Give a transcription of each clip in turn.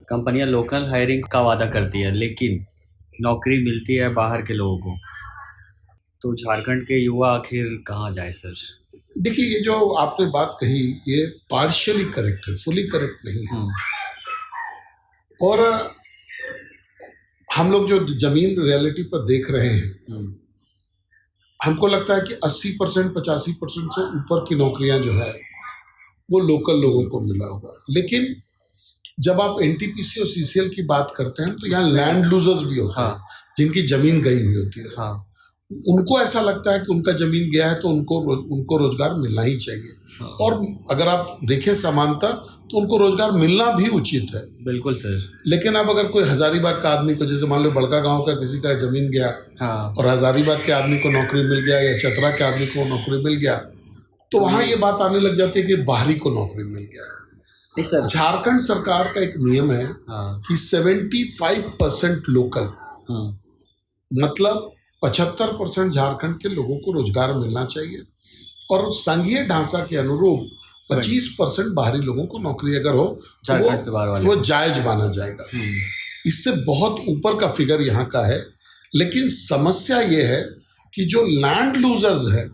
कंपनियां local hiring का वादा करती है लेकिन नौकरी मिलती है बाहर के लोगों को। तो झारखंड के युवा आखिर कहाँ जाए सर? देखिए, ये जो आपने बात कही ये पार्शियली करेक्ट है, फुली करेक्ट नहीं है। और हम लोग जो जमीन रियलिटी पर देख रहे हैं, हमको लगता है कि 80% 85% से ऊपर की नौकरियां जो है वो लोकल लोगों को मिला होगा। लेकिन जब आप एनटीपीसी और सीसीएल की बात करते हैं तो यहाँ लैंड लूजर्स भी होते हैं, जिनकी जमीन गई हुई होती है। उनको ऐसा लगता है कि उनका जमीन गया है तो उनको रोजगार मिलना ही चाहिए। और अगर आप देखें समानता तो उनको रोजगार मिलना भी उचित है। बिल्कुल सर। लेकिन अब अगर कोई हजारीबाग का आदमी को, जैसे मान लो बड़का गांव का किसी का जमीन गया और हजारीबाग के आदमी को नौकरी मिल गया या चतरा के आदमी को नौकरी मिल गया, तो वहां ये बात आने लग जाती है कि बाहरी को नौकरी मिल गया है। झारखंड सरकार का एक नियम है कि 75% लोकल, मतलब 75% झारखंड के लोगों को रोजगार मिलना चाहिए और संघीय ढांचा के अनुरूप 25% बाहरी लोगों को नौकरी अगर हो तो वो जायज माना जाएगा। इससे बहुत ऊपर का फिगर यहाँ का है। लेकिन समस्या ये है कि जो लैंड लूजर्स है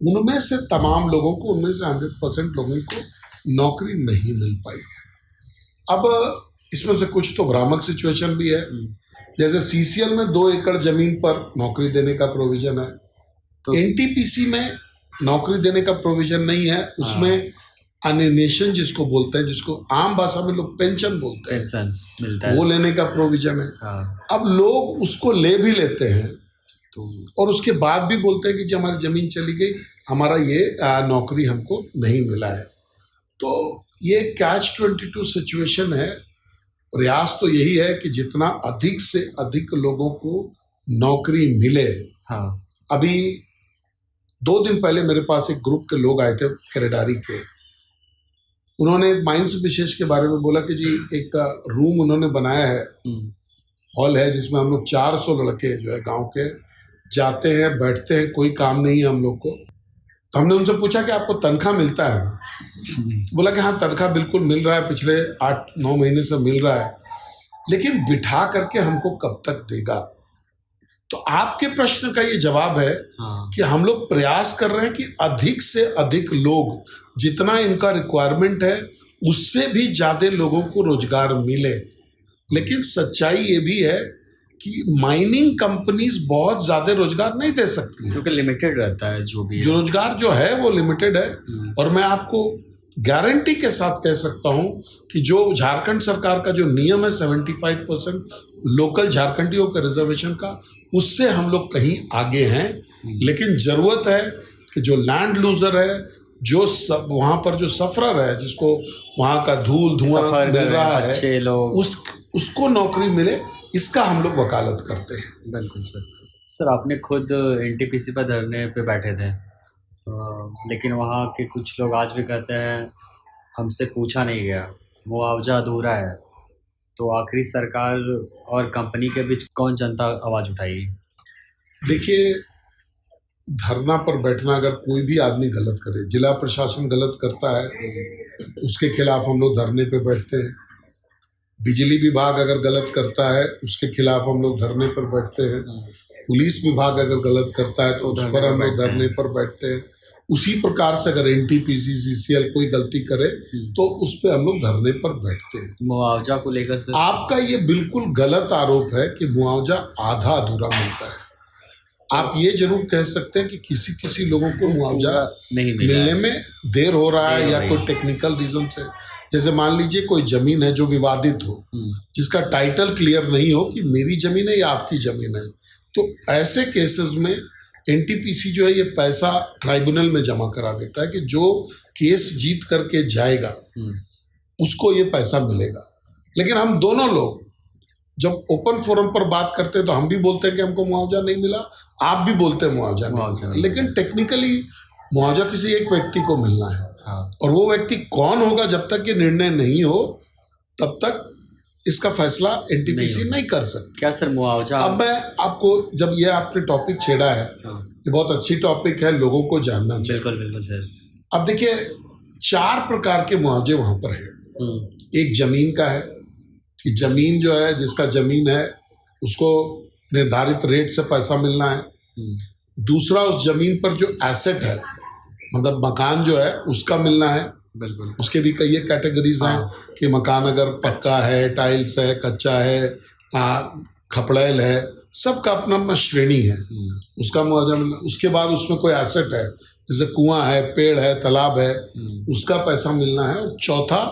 उनमें से तमाम लोगों को, उनमें से 100% लोगों को नौकरी नहीं मिल पाई है। अब इसमें से कुछ तो भ्रामक सिचुएशन भी है, जैसे सीसीएल में 2 एकड़ जमीन पर नौकरी देने का प्रोविजन है, तो एनटीपीसी में नौकरी देने का प्रोविजन नहीं है। उसमें अनिनेशन जिसको बोलते हैं, जिसको आम भाषा में लोग पेंशन बोलते हैं, पेंशन मिलता है, वो लेने का प्रोविजन है। अब लोग उसको ले भी लेते हैं तो, और उसके बाद भी बोलते हैं कि जी हमारी जमीन चली गई, हमारा ये नौकरी हमको नहीं मिला है। तो ये कैच 22 सिचुएशन है। प्रयास तो यही है कि जितना अधिक से अधिक लोगों को नौकरी मिले। अभी 2 दिन पहले मेरे पास एक ग्रुप के लोग आए थे केरेडारी के। उन्होंने माइंस विशेष के बारे में बोला कि जी एक रूम उन्होंने बनाया है, हॉल है, जिसमें हम लोग 400 लड़के जो है गांव के जाते हैं, बैठते हैं, कोई काम नहीं है हम लोग को। तो हमने उनसे पूछा कि आपको तनख्वाह मिलता है ना? बोला कि हाँ तनख्वाह बिल्कुल मिल रहा है, पिछले 8-9 महीने से मिल रहा है, लेकिन बिठा करके हमको कब तक देगा? तो आपके प्रश्न का ये जवाब है कि हम लोग प्रयास कर रहे हैं कि अधिक से अधिक लोग, जितना इनका रिक्वायरमेंट है उससे भी ज्यादा लोगों को रोजगार मिले। लेकिन सच्चाई ये भी है कि माइनिंग कंपनीज बहुत ज्यादा रोजगार नहीं दे सकती हैं, क्योंकि लिमिटेड रहता है जो भी है। जो रोजगार जो है वो लिमिटेड है। और मैं आपको गारंटी के साथ कह सकता हूं कि जो झारखंड सरकार का जो नियम है 75% लोकल झारखंडियों के रिजर्वेशन का, उससे हम लोग कहीं आगे हैं। लेकिन जरूरत है कि जो लैंड लूजर है, जो वहां पर जो सफरर है, जिसको वहां का धूल धुआं मिल रहा है, उसको नौकरी मिले, इसका हम लोग वकालत करते हैं। बिल्कुल सर। सर आपने खुद एनटीपीसी पर धरने पे बैठे थे, लेकिन वहाँ के कुछ लोग आज भी कहते हैं हमसे पूछा नहीं गया, मुआवजा अधूरा है। तो आखिरी सरकार और कंपनी के बीच कौन जनता आवाज उठाएगी? देखिए, धरना पर बैठना अगर कोई भी आदमी गलत करे, जिला प्रशासन गलत करता है उसके खिलाफ हम लोग धरने पे बैठते हैं। बिजली विभाग अगर गलत करता है उसके खिलाफ हम लोग धरने पर बैठते हैं। पुलिस विभाग अगर गलत करता है तो उस पर हम लोग धरने पर बैठते हैं। उसी प्रकार से अगर एनटीपीसी सीसीएल कोई गलती करे तो उस पर हम लोग धरने पर बैठते हैं। मुआवजा को लेकर सर आपका ये बिल्कुल गलत आरोप है कि मुआवजा आधा अधूरा मिलता है। आप ये जरूर कह सकते हैं कि किसी किसी लोगों को मुआवजा नहीं मिलने में देर हो रहा है या कोई टेक्निकल रीजन से। जैसे मान लीजिए कोई जमीन है जो विवादित हो, जिसका टाइटल क्लियर नहीं हो कि मेरी जमीन है या आपकी जमीन है, तो ऐसे केसेस में एनटीपीसी जो है ये पैसा ट्राइब्यूनल में जमा करा देता है कि जो केस जीत करके जाएगा उसको ये पैसा मिलेगा। लेकिन हम दोनों लोग जब ओपन फोरम पर बात करते हैं तो हम भी बोलते हैं कि हमको मुआवजा नहीं मिला, आप भी बोलते हैं मुआवजा नहीं मिला। लेकिन टेक्निकली मुआवजा किसी एक व्यक्ति को मिलना है। और वो व्यक्ति कौन होगा, जब तक ये निर्णय नहीं हो तब तक इसका फैसला एनटीपीसी नहीं कर सकती। क्या सर मुआवजा? अब मैं आपको, जब ये आपने टॉपिक छेड़ा है, ये बहुत अच्छी टॉपिक है, लोगों को जानना चाहिए। बिल्कुल बिल्कुल सर। अब देखिए 4 प्रकार के मुआवजे वहां पर है। एक जमीन का है, कि जमीन जो है, जिसका जमीन है उसको निर्धारित रेट से पैसा मिलना है। दूसरा, उस जमीन पर जो एसेट है, मतलब मकान जो है उसका मिलना है। बिल्कुल। उसके भी कई कैटेगरीज हैं कि मकान अगर पक्का है, टाइल्स है, कच्चा है, खपड़ैल है, सबका अपना अपना श्रेणी है, उसका मुआवजा मिलना। उसके बाद उसमें कोई एसेट है, जैसे कुआं है, पेड़ है, तालाब है, उसका पैसा मिलना है। और चौथा,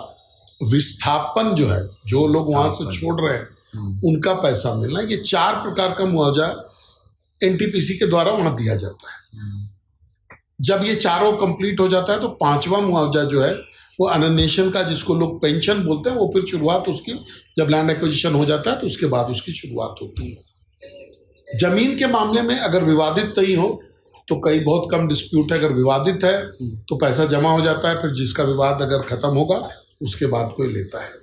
विस्थापन जो है, जो लोग वहां से छोड़ रहे हैं उनका पैसा मिलना। ये 4 प्रकार का मुआवजा एनटीपीसी के द्वारा वहां दिया जाता है। जब ये चारों कंप्लीट हो जाता है तो 5वां मुआवजा जो है वो अननेशन का, जिसको लोग पेंशन बोलते हैं, वो फिर शुरुआत उसकी जब लैंड एक्विजिशन हो जाता है तो उसके बाद उसकी शुरुआत होती है। जमीन के मामले में अगर विवादित नहीं हो तो कई बहुत कम डिस्प्यूट है। अगर विवादित है तो पैसा जमा हो जाता है, फिर जिसका विवाद अगर खत्म होगा उसके बाद कोई लेता है।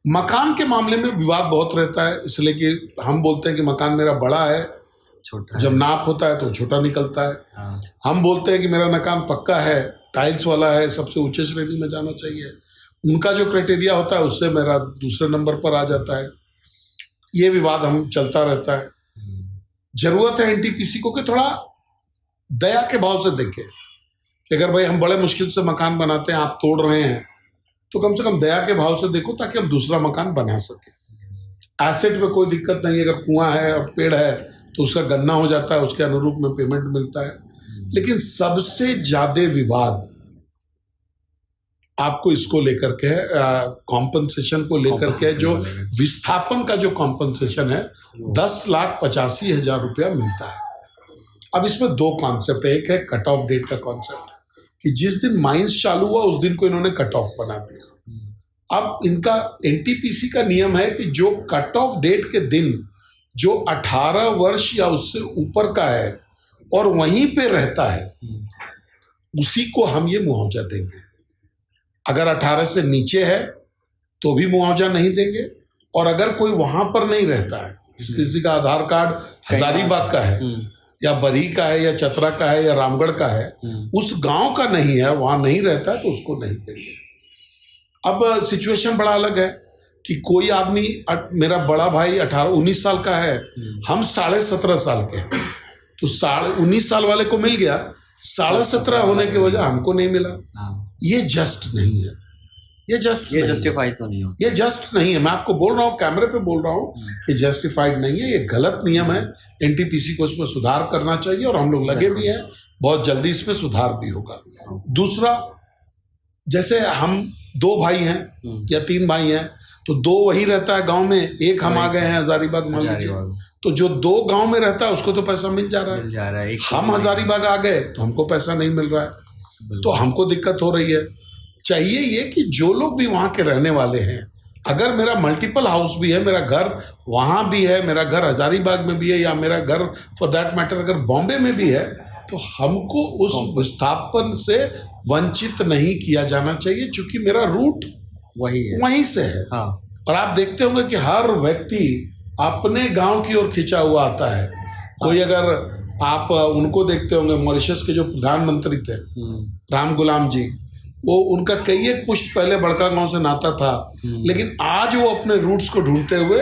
मकान के मामले में विवाद बहुत रहता है, इसलिए कि हम बोलते हैं कि मकान मेरा बड़ा है, छोटा जब नाप होता है तो छोटा निकलता है। हम बोलते हैं कि मेरा मकान पक्का है, टाइल्स वाला है, सबसे ऊंचे श्रेणी में जाना चाहिए। उनका जो क्राइटेरिया होता है उससे मेरा दूसरे नंबर पर आ जाता है। ये विवाद हम चलता रहता है। जरूरत है एनटीपीसी को कि थोड़ा दया के भाव से देखे कि अगर भाई हम बड़े मुश्किल से मकान बनाते हैं, आप तोड़ रहे हैं, तो कम से कम दया के भाव से देखो ताकि हम दूसरा मकान बना सके। एसेट में कोई दिक्कत नहीं, अगर कुआं है और पेड़ है तो उसका गन्ना हो जाता है, उसके अनुरूप में पेमेंट मिलता है। लेकिन सबसे ज्यादा विवाद आपको इसको लेकर के है, कॉम्पनसेशन को लेकर के, जो विस्थापन का जो कॉम्पनसेशन है 10,85,000 रुपया मिलता है। अब इसमें 2 कॉन्सेप्ट है। एक है कट ऑफ डेट का कॉन्सेप्ट, कि जिस दिन माइंस चालू हुआ उस दिन को इन्होंने कट ऑफ बना दिया। अब इनका एनटीपीसी का नियम है कि जो कट ऑफ डेट के दिन जो 18 वर्ष या उससे ऊपर का है और वहीं पे रहता है, उसी को हम ये मुआवजा देंगे। अगर 18 से नीचे है तो भी मुआवजा नहीं देंगे, और अगर कोई वहां पर नहीं रहता है, किसी का आधार कार्ड हजारीबाग का है या बरी का है या चतरा का है या रामगढ़ का है, उस गांव का नहीं है, वहां नहीं रहता है, तो उसको नहीं देंगे। अब सिचुएशन बड़ा अलग है कि कोई आदमी, मेरा बड़ा भाई 19 साल का है, हम 17.5 साल के, तो 19 साल वाले को मिल गया, 17.5 होने की वजह हमको नहीं मिला। ये जस्ट नहीं है, ये जस्टिफाइड तो नहीं हो, ये जस्ट नहीं है। मैं आपको बोल रहा हूँ, कैमरे पे बोल रहा हूँ कि जस्टिफाइड नहीं है, ये गलत नियम है। एनटीपीसी को इसमें सुधार करना चाहिए और हम लोग लगे भी हैं, बहुत जल्दी इसमें सुधार भी होगा। दूसरा, जैसे हम 2 भाई हैं या 3 भाई हैं, तो 2 वही रहता है गांव में, एक हम आ गए हैं हजारीबाग मान लीजिए, तो जो 2 गांव में रहता है उसको तो पैसा मिल जा रहा है। हम हजारीबाग आ गए तो हमको पैसा नहीं मिल रहा है, तो हमको दिक्कत हो रही है। चाहिए ये कि जो लोग भी वहां के रहने वाले हैं, अगर मेरा मल्टीपल हाउस भी है, मेरा घर वहां भी है, मेरा घर हजारीबाग में भी है, या मेरा घर फॉर दैट मैटर अगर बॉम्बे में भी है, तो हमको उस विस्थापन से वंचित नहीं किया जाना चाहिए, क्योंकि मेरा रूट वहीं से है। और आप देखते होंगे कि हर व्यक्ति अपने गांव की ओर खिंचा हुआ आता है। कोई अगर आप उनको देखते होंगे, मॉरिशस के जो प्रधानमंत्री थे राम गुलाम जी, वो उनका कई एक पुश्त पहले बड़का गांव से नाता था, लेकिन आज वो अपने रूट्स को ढूंढते हुए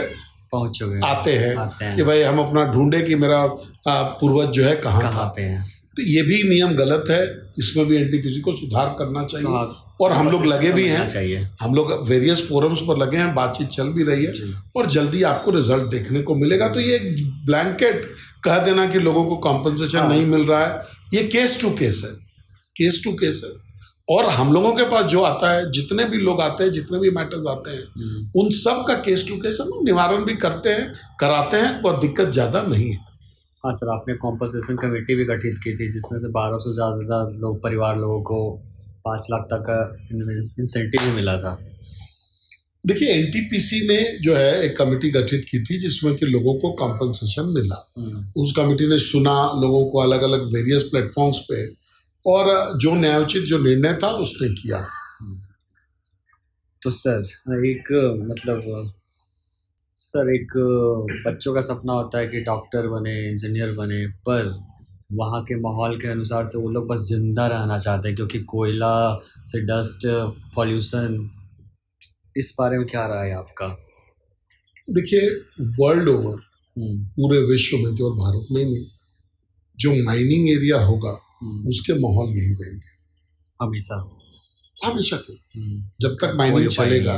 पहुंच गए, आते हैं कि भाई हम अपना ढूंढे कि मेरा पूर्वज जो है कहाँ पे है। तो ये भी नियम गलत है, इसमें भी एनटीपीसी को सुधार करना चाहिए। और हम लोग लगे भी हैं, हम लोग वेरियस फोरम्स पर लगे हैं, बातचीत चल भी रही है, और जल्दी आपको रिजल्ट देखने को मिलेगा। तो ये ब्लैंकेट कह देना कि लोगों को कॉम्पनसेशन नहीं मिल रहा है, ये केस टू केस है, केस टू केस है। और हम लोगों के पास जो आता है, जितने भी लोग आते हैं, जितने भी मैटर्स आते हैं, उन सब का केस टू केस हम निवारण भी करते हैं, कराते हैं, और दिक्कत ज्यादा नहीं है। हाँ सर, आपने कॉम्पनसेशन कमेटी भी गठित की थी, जिसमें से 1200 से ज़्यादा लोग, परिवार लोगों को 5 लाख तक का इंसेंटिव भी मिला था। देखिए, एनटीपीसी ने जो है एक कमेटी गठित की थी जिसमें कि लोगों को कॉम्पनसेशन मिला। उस कमेटी ने सुना लोगों को अलग अलग वेरियस प्लेटफॉर्म्स पे, और जो न्यायोचित जो निर्णय था उसने किया। तो सर एक बच्चों का सपना होता है कि डॉक्टर बने, इंजीनियर बने, पर वहाँ के माहौल के अनुसार से वो लोग बस जिंदा रहना चाहते हैं, क्योंकि कोयला से डस्ट, पॉल्यूशन, इस बारे में क्या राय है आपका? देखिए, वर्ल्ड ओवर, पूरे विश्व में, केवल भारत में ही नहीं, जो माइनिंग एरिया होगा उसके माहौल यही रहेंगे हमेशा के। जब तक माइनिंग चलेगा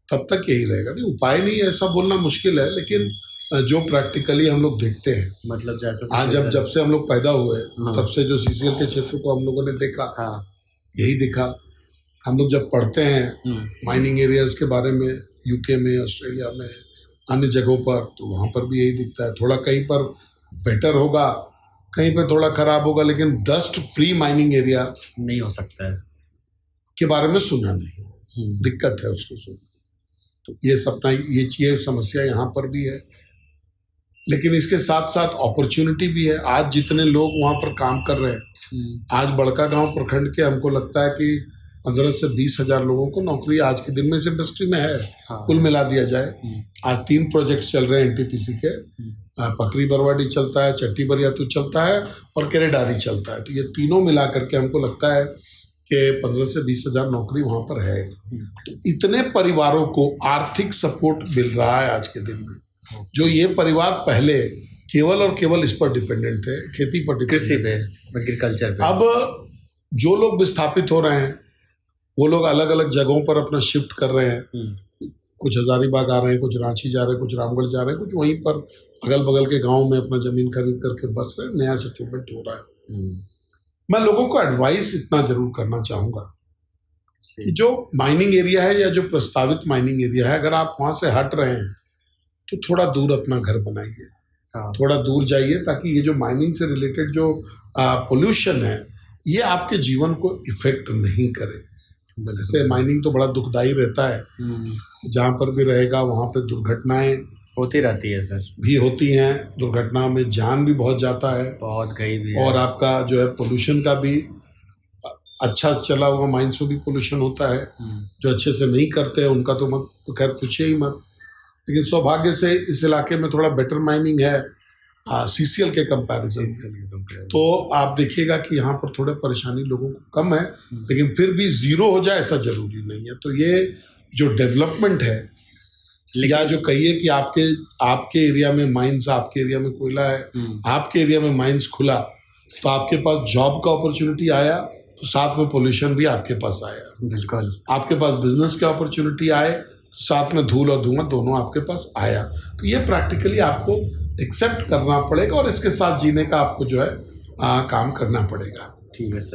तब तक यही रहेगा। नहीं, उपाय नहीं है ऐसा बोलना मुश्किल है, लेकिन जो प्रैक्टिकली हम लोग देखते हैं, मतलब जैसा आज जब से हम लोग पैदा हुए तब से जो सीसीएल के क्षेत्र को हम लोगों ने देखा, यही दिखा। हम लोग जब पढ़ते हैं माइनिंग एरियाज के बारे में, यूके में, ऑस्ट्रेलिया में, अन्य जगहों पर, तो वहाँ पर भी यही दिखता है। थोड़ा कहीं पर बेटर होगा, कहीं पर थोड़ा खराब होगा, लेकिन डस्ट फ्री माइनिंग एरिया नहीं हो सकता है के बारे में सुना नहीं। दिक्कत है उसको सुन। तो ये सपना, ये समस्या यहाँ पर भी है, लेकिन इसके साथ साथ अपॉर्चुनिटी भी है। आज जितने लोग वहाँ पर काम कर रहे हैं, आज बड़कागांव प्रखंड के हमको लगता है कि 15 से 20 हजार लोगों को नौकरी आज के दिन में इस इंडस्ट्री में है। कुल मिला दिया जाए, आज 3 प्रोजेक्ट चल रहे हैं एनटीपीसी के। पकरी बरवाडी चलता है, चट्टी बरियातू चलता है और केरेडारी चलता है। तो ये तीनों मिला करके हमको लगता है कि 15 से 20 हजार नौकरी वहाँ पर है। तो इतने परिवारों को आर्थिक सपोर्ट मिल रहा है आज के दिन में, जो ये परिवार पहले केवल और केवल इस पर डिपेंडेंट थे, खेती पर, कृषि पे, एग्रीकल्चर पे। अब जो लोग विस्थापित हो रहे हैं वो लोग अलग अलग जगहों पर अपना शिफ्ट कर रहे हैं। कुछ हजारीबाग आ रहे हैं, कुछ रांची जा रहे हैं, कुछ रामगढ़ जा रहे हैं, कुछ वहीं पर अगल बगल के गाँव में अपना जमीन खरीद करके बस रहे। नया सेटलमेंट हो रहा है। मैं लोगों को एडवाइस इतना जरूर करना चाहूँगा कि जो माइनिंग एरिया है या जो प्रस्तावित माइनिंग एरिया है, अगर आप वहाँ से हट रहे हैं तो थोड़ा दूर अपना घर बनाइए, थोड़ा दूर जाइए, ताकि ये जो माइनिंग से रिलेटेड जो पोल्यूशन है ये आपके जीवन को इफेक्ट नहीं करे। जैसे माइनिंग तो बड़ा दुखदाई रहता है, जहाँ पर भी रहेगा वहाँ पे दुर्घटनाएं होती रहती है सर, भी होती हैं। दुर्घटना में जान भी बहुत जाता है, बहुत गई भी है। और आपका जो है पोल्यूशन का भी, अच्छा चला हुआ माइंस में भी पोल्यूशन होता है। जो अच्छे से नहीं करते हैं उनका तो मत, तो खैर पूछिए ही मत। लेकिन सौभाग्य से इस इलाके में थोड़ा बेटर माइनिंग है सीसीएल के कंपैरिजन। तो आप देखिएगा कि यहाँ पर थोड़े परेशानी लोगों को कम है, लेकिन फिर भी जीरो हो जाए ऐसा जरूरी नहीं है। तो ये जो डेवलपमेंट है, या जो कहिए कि आपके एरिया में माइंस, आपके एरिया में कोयला है, आपके एरिया में माइंस खुला तो आपके पास जॉब का अपॉर्चुनिटी आया, तो साथ में पोल्यूशन भी आपके पास आया। बिल्कुल। आपके पास बिजनेस के अपॉर्चुनिटी आए तो साथ में धूल और धुआं दोनों आपके पास आया। तो ये प्रैक्टिकली आपको एक्सेप्ट करना पड़ेगा और इसके साथ जीने का आपको जो है काम करना पड़ेगा। ठीक है सर।